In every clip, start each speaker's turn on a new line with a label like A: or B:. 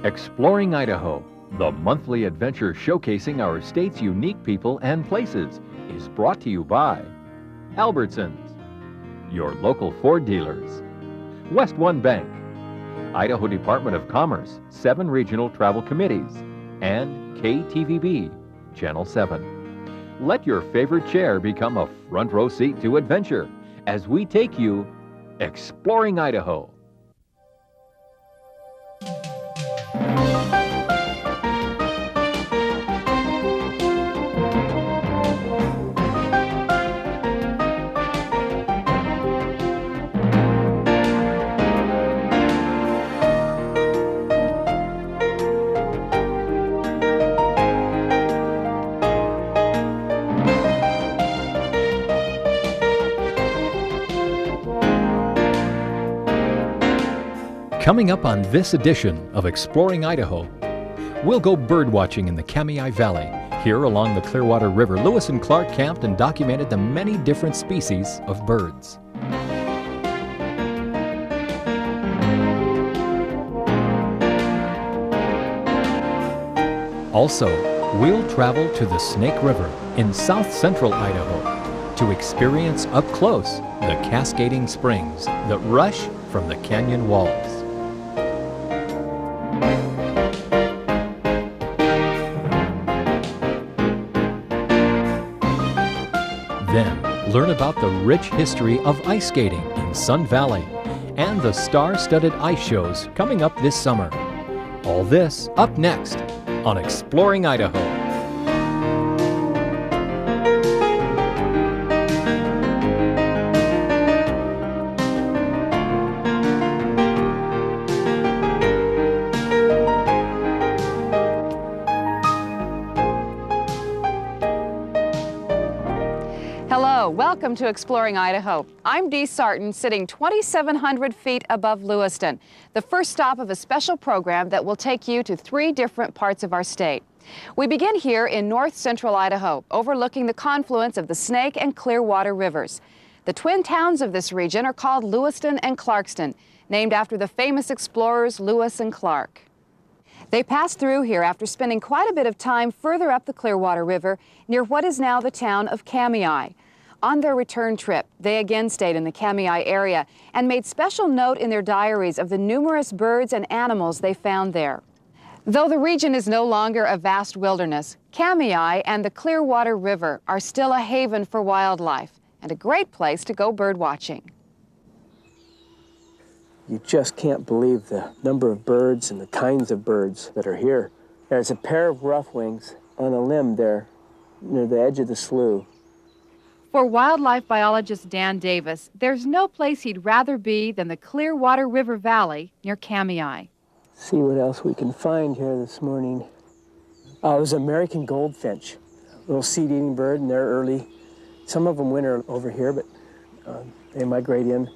A: Exploring Idaho, the monthly adventure showcasing our state's unique people and places, is brought to you by Albertsons, your local Ford dealers, West One Bank, Idaho Department of Commerce, 7 regional travel committees, and KTVB, Channel 7. Let your favorite chair become a front row seat to adventure as we take you exploring Idaho. Coming up on this edition of Exploring Idaho, we'll go bird watching in the Kamiah Valley. Here along the Clearwater River, Lewis and Clark camped and documented the many different species of birds. Also, we'll travel to the Snake River in south central Idaho to experience up close the cascading springs that rush from the canyon walls. Then, learn about the rich history of ice skating in Sun Valley and the star-studded ice shows coming up this summer. All this up next on Exploring Idaho.
B: Hello, welcome to Exploring Idaho. I'm Dee Sarton, sitting 2,700 feet above Lewiston, the first stop of a special program that will take you to 3 different parts of our state. We begin here in north central Idaho, overlooking the confluence of the Snake and Clearwater rivers. The twin towns of this region are called Lewiston and Clarkston, named after the famous explorers Lewis and Clark. They passed through here after spending quite a bit of time further up the Clearwater River near what is now the town of Kamiah. On their return trip, they again stayed in the Kamiah area and made special note in their diaries of the numerous birds and animals they found there. Though the region is no longer a vast wilderness, Kamiah and the Clearwater River are still a haven for wildlife and a great place to go bird watching.
C: You just can't believe the number of birds and the kinds of birds that are here. There's a pair of rough-wings on a limb there near the edge of the slough.
B: For wildlife biologist Dan Davis, there's no place he'd rather be than the Clearwater River Valley near Kamiah.
C: See what else we can find here this morning. There's an American goldfinch, a little seed-eating bird, and they're early. Some of them winter over here, but they migrate in.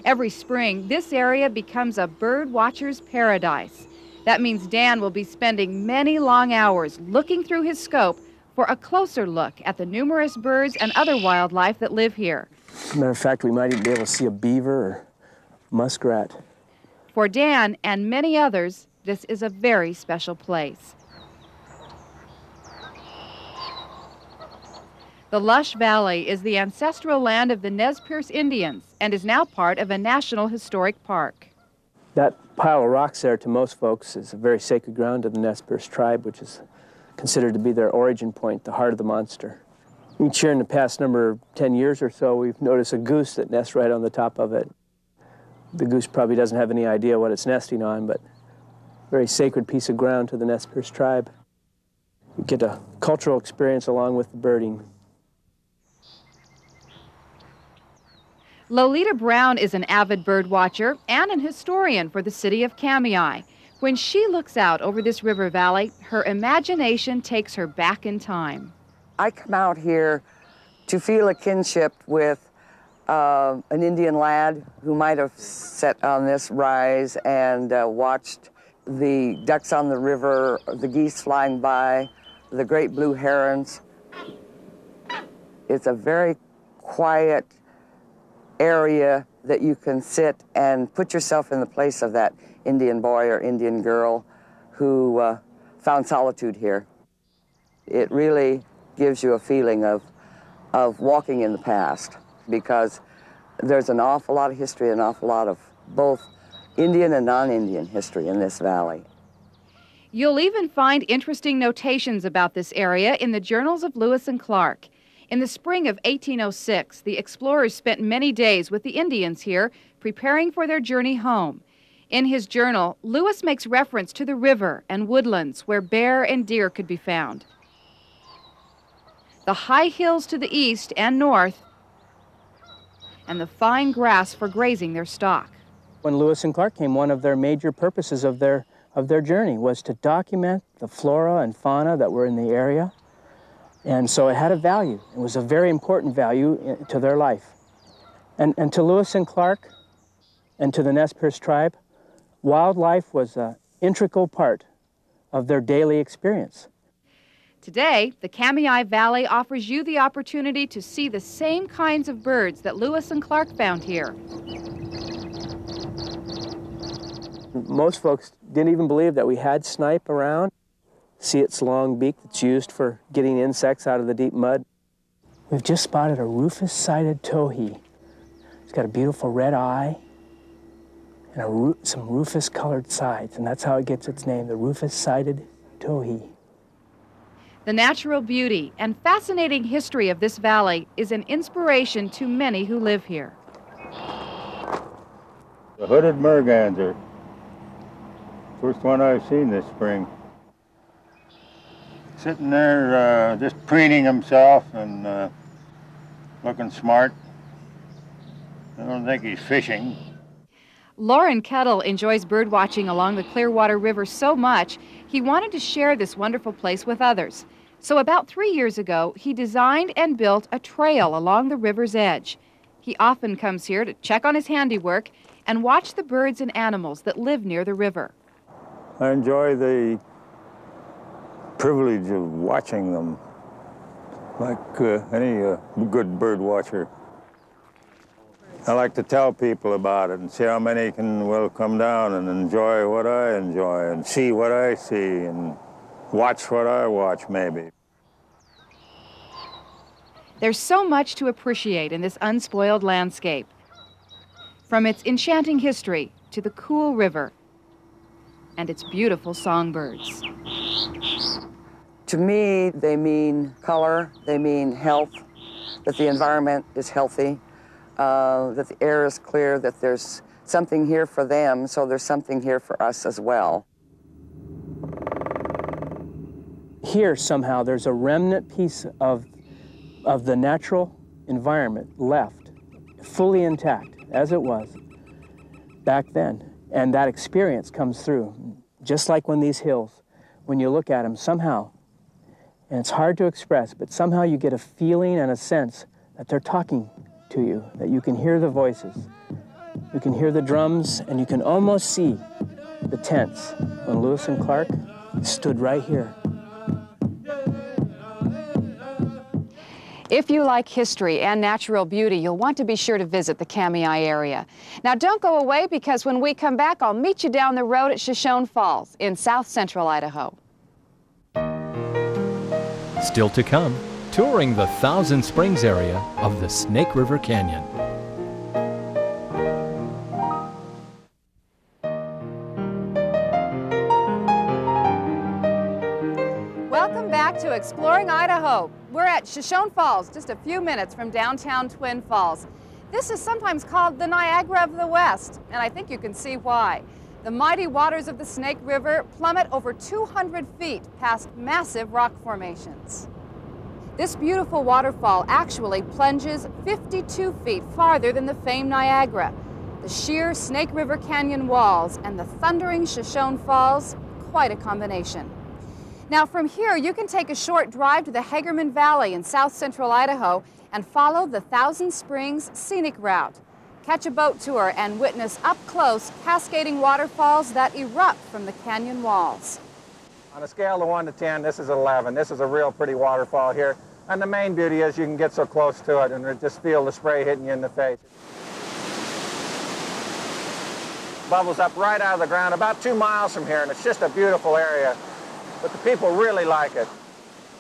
B: Every spring, this area becomes a bird watcher's paradise. That means Dan will be spending many long hours looking through his scope for a closer look at the numerous birds and other wildlife that live here.
C: As a matter of fact, we might even be able to see a beaver or muskrat.
B: For Dan and many others, this is a very special place. The lush valley is the ancestral land of the Nez Perce Indians and is now part of a National Historic Park.
C: That pile of rocks there, to most folks, is a very sacred ground to the Nez Perce tribe, which is considered to be their origin point, the heart of the monster. Each year in the past 10 years or so, we've noticed a goose that nests right on the top of it. The goose probably doesn't have any idea what it's nesting on, but a very sacred piece of ground to the Nez Perce tribe. You get a cultural experience along with the birding.
B: Lolita Brown is an avid bird watcher and an historian for the city of Kamiah. When she looks out over this river valley, her imagination takes her back in time.
D: I come out here to feel a kinship with an Indian lad who might have sat on this rise and watched the ducks on the river, the geese flying by, the great blue herons. It's a very quiet area that you can sit and put yourself in the place of that Indian boy or Indian girl who found solitude here. It really gives you a feeling of walking in the past, because there's an awful lot of history, an awful lot of both Indian and non-Indian history in this valley.
B: You'll even find interesting notations about this area in the journals of Lewis and Clark. In the spring of 1806, the explorers spent many days with the Indians here, preparing for their journey home. In his journal, Lewis makes reference to the river and woodlands where bear and deer could be found, the high hills to the east and north, and the fine grass for grazing their stock.
C: When Lewis and Clark came, one of their major purposes of their journey was to document the flora and fauna that were in the area. And so it had a value. It was a very important value to their life. And to Lewis and Clark and to the Nez Perce tribe, wildlife was an integral part of their daily experience.
B: Today, the Kamiah Valley offers you the opportunity to see the same kinds of birds that Lewis and Clark found here.
C: Most folks didn't even believe that we had snipe around. See its long beak that's used for getting insects out of the deep mud. We've just spotted a rufous-sided towhee. It's got a beautiful red eye and some rufous-colored sides, and that's how it gets its name, the rufous-sided towhee.
B: The natural beauty and fascinating history of this valley is an inspiration to many who live here.
E: The hooded merganser. First one I've seen this spring. Sitting there just preening himself and looking smart. I don't think he's fishing.
B: Lauren Kettle enjoys bird watching along the Clearwater River so much, he wanted to share this wonderful place with others. So about 3 years ago, he designed and built a trail along the river's edge. He often comes here to check on his handiwork and watch the birds and animals that live near the river.
E: I enjoy the privilege of watching them, like any good bird watcher. I like to tell people about it and see how many will come down and enjoy what I enjoy and see what I see and watch what I watch, maybe.
B: There's so much to appreciate in this unspoiled landscape, from its enchanting history to the cool river and its beautiful songbirds.
D: To me, they mean color, they mean health, that the environment is healthy, that the air is clear, that there's something here for them, so there's something here for us as well.
C: Here, somehow, there's a remnant piece of the natural environment left, fully intact, as it was back then. And that experience comes through, just like when these hills, when you look at them, somehow, and it's hard to express, but somehow you get a feeling and a sense that they're talking to you, that you can hear the voices, you can hear the drums, and you can almost see the tents when Lewis and Clark stood right here.
B: If you like history and natural beauty, you'll want to be sure to visit the Kamiah area. Now don't go away, because when we come back, I'll meet you down the road at Shoshone Falls in south central Idaho.
A: Still to come, touring the Thousand Springs area of the Snake River Canyon.
B: Welcome back to Exploring Idaho. We're at Shoshone Falls, just a few minutes from downtown Twin Falls. This is sometimes called the Niagara of the West, and I think you can see why. The mighty waters of the Snake River plummet over 200 feet past massive rock formations. This beautiful waterfall actually plunges 52 feet farther than the famed Niagara. The sheer Snake River Canyon walls and the thundering Shoshone Falls, quite a combination. Now from here, you can take a short drive to the Hagerman Valley in south central Idaho and follow the Thousand Springs scenic route. Catch a boat tour and witness up close cascading waterfalls that erupt from the canyon walls.
F: On a scale of 1 to 10, this is 11. This is a real pretty waterfall here. And the main beauty is you can get so close to it and just feel the spray hitting you in the face. bubbles up right out of the ground about 2 miles from here, and it's just a beautiful area. But the people really like it.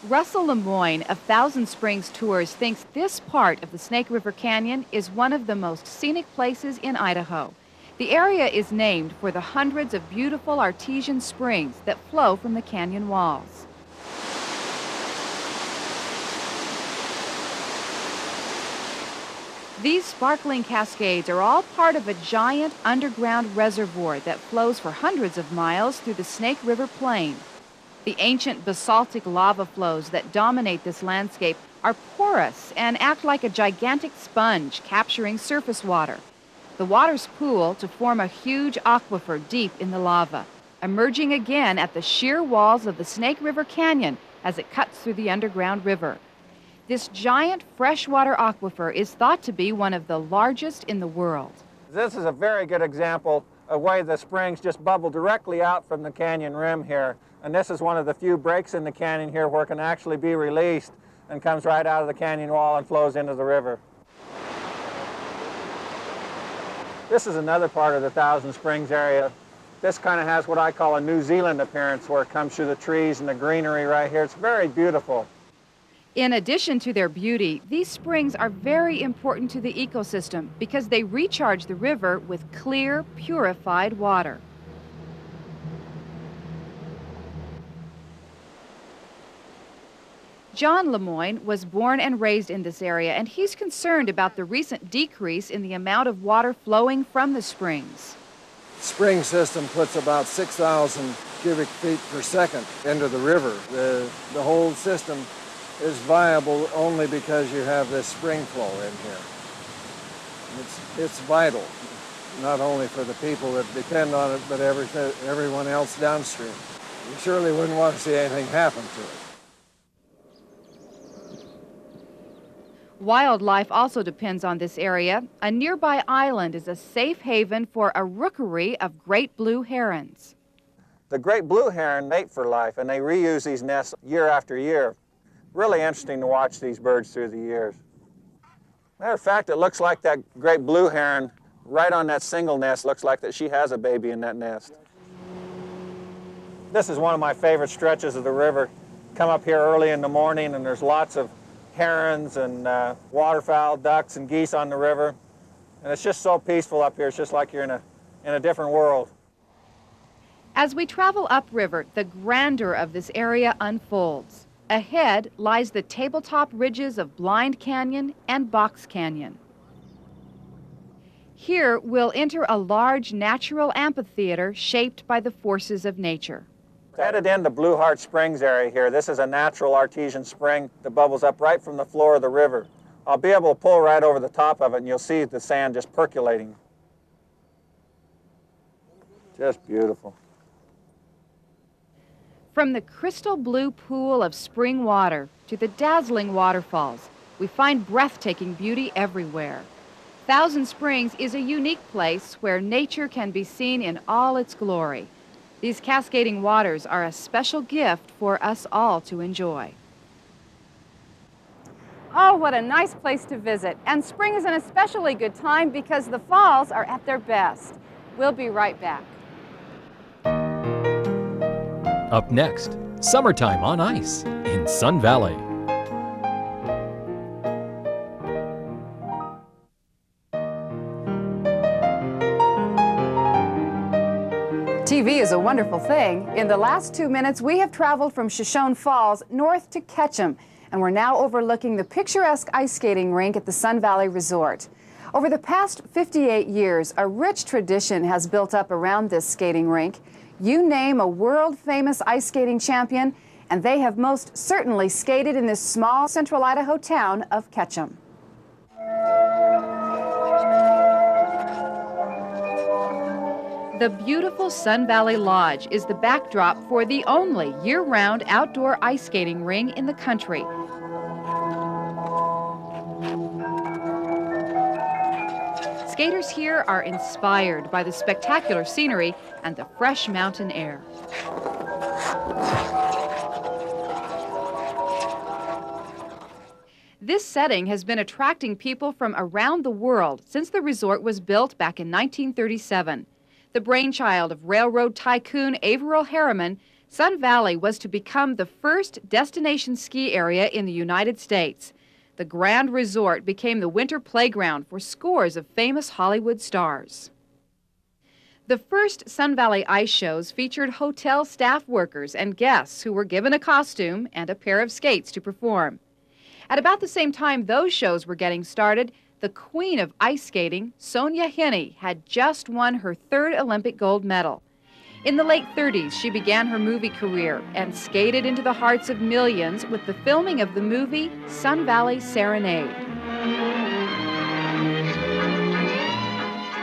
B: Russell Lemoyne of Thousand Springs Tours thinks this part of the Snake River Canyon is one of the most scenic places in Idaho. The area is named for the hundreds of beautiful artesian springs that flow from the canyon walls. These sparkling cascades are all part of a giant underground reservoir that flows for hundreds of miles through the Snake River Plain. The ancient basaltic lava flows that dominate this landscape are porous and act like a gigantic sponge capturing surface water. The waters pool to form a huge aquifer deep in the lava, emerging again at the sheer walls of the Snake River Canyon as it cuts through the underground river. This giant freshwater aquifer is thought to be one of the largest in the world.
F: This is a very good example of way the springs just bubble directly out from the canyon rim here. And this is one of the few breaks in the canyon here where it can actually be released and comes right out of the canyon wall and flows into the river. This is another part of the Thousand Springs area. This kind of has what I call a New Zealand appearance, where it comes through the trees and the greenery right here. It's very beautiful.
B: In addition to their beauty, these springs are very important to the ecosystem because they recharge the river with clear, purified water. John Lemoyne was born and raised in this area, and he's concerned about the recent decrease in the amount of water flowing from the springs.
G: The spring system puts about 6,000 cubic feet per second into the river. The whole system is viable only because you have this spring flow in here. It's vital, not only for the people that depend on it, but everyone else downstream. You surely wouldn't want to see anything happen to it.
B: Wildlife also depends on this area. A nearby island is a safe haven for a rookery of great blue herons.
F: The great blue heron mate for life, and they reuse these nests year after year. Really interesting to watch these birds through the years. Matter of fact, it looks like that great blue heron right on that single nest looks like that she has a baby in that nest. This is one of my favorite stretches of the river. Come up here early in the morning and there's lots of herons and waterfowl, ducks and geese on the river. And it's just so peaceful up here. It's just like you're in a different world.
B: As we travel upriver, the grandeur of this area unfolds. Ahead lies the tabletop ridges of Blind Canyon and Box Canyon. Here we'll enter a large natural amphitheater shaped by the forces of nature.
F: Headed into Blue Heart Springs area here. This is a natural artesian spring that bubbles up right from the floor of the river. I'll be able to pull right over the top of it and you'll see the sand just percolating. Just beautiful.
B: From the crystal blue pool of spring water to the dazzling waterfalls, we find breathtaking beauty everywhere. Thousand Springs is a unique place where nature can be seen in all its glory. These cascading waters are a special gift for us all to enjoy. Oh, what a nice place to visit. And spring is an especially good time because the falls are at their best. We'll be right back.
A: Up next, summertime on ice in Sun Valley.
B: TV is a wonderful thing. In the last 2 minutes, we have traveled from Shoshone Falls north to Ketchum, and we're now overlooking the picturesque ice skating rink at the Sun Valley Resort. Over the past 58 years, a rich tradition has built up around this skating rink. You name a world-famous ice skating champion, and they have most certainly skated in this small central Idaho town of Ketchum. The beautiful Sun Valley Lodge is the backdrop for the only year-round outdoor ice skating ring in the country. Skaters here are inspired by the spectacular scenery and the fresh mountain air. This setting has been attracting people from around the world since the resort was built back in 1937. The brainchild of railroad tycoon Averill Harriman, Sun Valley was to become the first destination ski area in the United States. The Grand Resort became the winter playground for scores of famous Hollywood stars. The first Sun Valley ice shows featured hotel staff workers and guests who were given a costume and a pair of skates to perform. At about the same time those shows were getting started, the queen of ice skating, Sonia Henne, had just won her third Olympic gold medal. In the late 30s, she began her movie career and skated into the hearts of millions with the filming of the movie Sun Valley Serenade.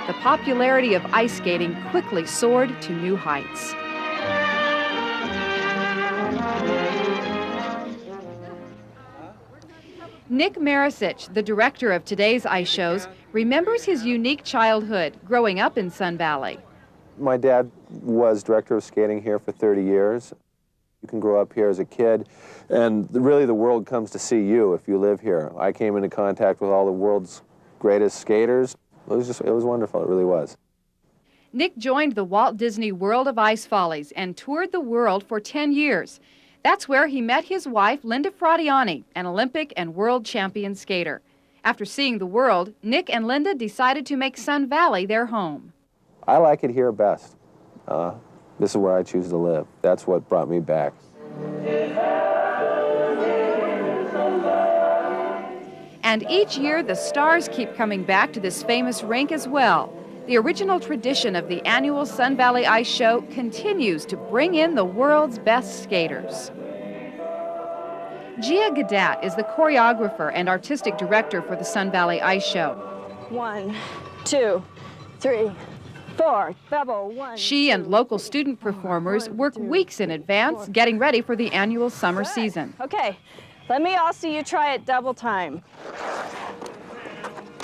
B: The popularity of ice skating quickly soared to new heights. Nick Marisich, the director of today's ice shows, remembers his unique childhood growing up in Sun Valley.
H: My dad was director of skating here for 30 years. You can grow up here as a kid, and really the world comes to see you if you live here. I came into contact with all the world's greatest skaters. It was wonderful, it really was.
B: Nick joined the Walt Disney World of Ice Follies and toured the world for 10 years. That's where he met his wife, Linda Fradiani, an Olympic and world champion skater. After seeing the world, Nick and Linda decided to make Sun Valley their home.
H: I like it here best. This is where I choose to live. That's what brought me back.
B: And each year, the stars keep coming back to this famous rink as well. The original tradition of the annual Sun Valley Ice Show continues to bring in the world's best skaters. Gia Gadat is the choreographer and artistic director for the Sun Valley Ice Show.
I: 1, 2, 3, 4, double, 1.
B: She and local student performers work weeks in advance getting ready for the annual summer season.
I: Okay, let me also you try it double time.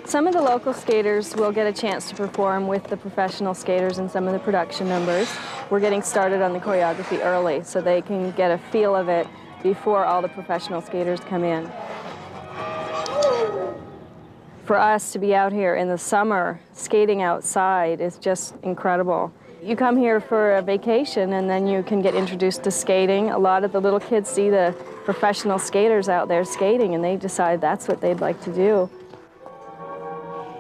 I: Some of the local skaters will get a chance to perform with the professional skaters in some of the production numbers. We're getting started on the choreography early so they can get a feel of it before all the professional skaters come in. For us to be out here in the summer, skating outside is just incredible. You come here for a vacation and then you can get introduced to skating. A lot of the little kids see the professional skaters out there skating and they decide that's what they'd like to do.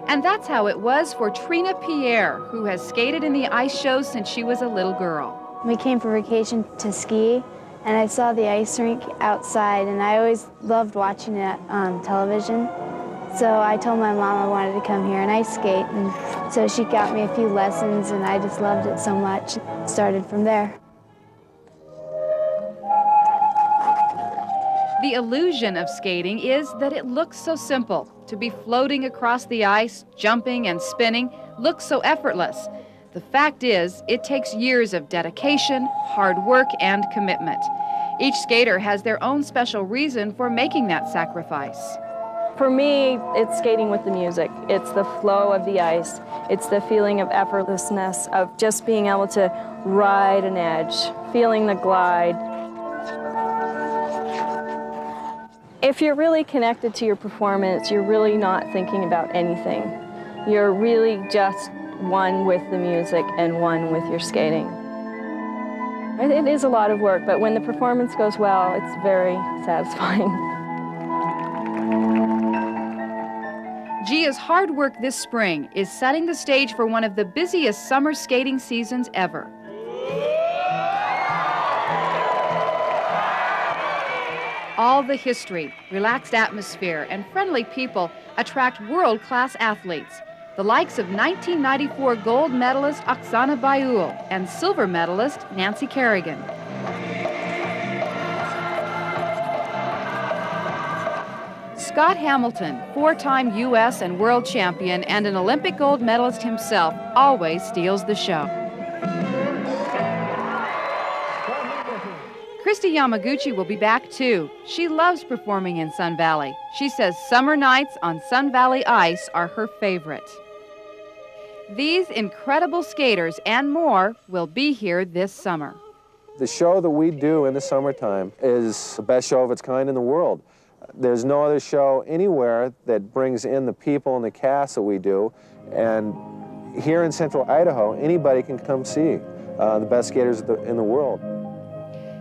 B: And that's how it was for Trina Pierre, who has skated in the ice shows since she was a little girl.
J: We came for vacation to ski, and I saw the ice rink outside, and I always loved watching it on television. So I told my mom I wanted to come here and ice skate, and so she got me a few lessons, and I just loved it so much. It started from there.
B: The illusion of skating is that it looks so simple. To be floating across the ice, jumping and spinning, looks so effortless. The fact is, it takes years of dedication, hard work, and commitment. Each skater has their own special reason for making that sacrifice.
I: For me, it's skating with the music. It's the flow of the ice. It's the feeling of effortlessness, of just being able to ride an edge, feeling the glide. If you're really connected to your performance, you're really not thinking about anything. You're really just one with the music and one with your skating. It is a lot of work, but when the performance goes well, it's very satisfying.
B: Gia's hard work this spring is setting the stage for one of the busiest summer skating seasons ever. All the history, relaxed atmosphere, and friendly people attract world-class athletes, the likes of 1994 gold medalist Oksana Bayul and silver medalist Nancy Kerrigan. Scott Hamilton, four-time U.S. and world champion and an Olympic gold medalist himself, always steals the show. Christy Yamaguchi will be back too. She loves performing in Sun Valley. She says summer nights on Sun Valley ice are her favorite. These incredible skaters and more will be here this summer.
H: The show that we do in the summertime is the best show of its kind in the world. There's no other show anywhere that brings in the people and the cast that we do, and here in central Idaho, anybody can come see the best skaters in the world.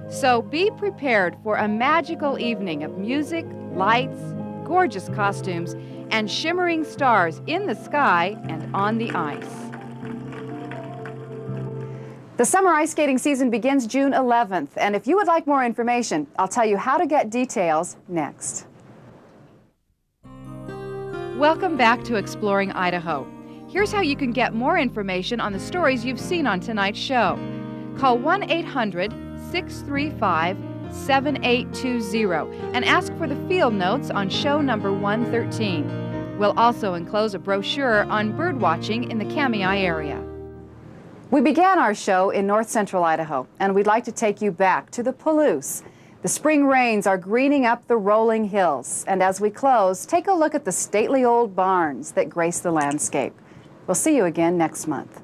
B: So be prepared for a magical evening of music, lights, gorgeous costumes, and shimmering stars in the sky and on the ice. The summer ice skating season begins June 11th, and if you would like more information, I'll tell you how to get details next. Welcome back to Exploring Idaho. Here's how you can get more information on the stories you've seen on tonight's show. Call 1-800-635-7820 and ask for the field notes on show number 113. We'll also enclose a brochure on bird watching in the Kamiah area. We began our show in north central Idaho, and we'd like to take you back to the Palouse. The spring rains are greening up the rolling hills, and as we close, take a look at the stately old barns that grace the landscape. We'll see you again next month.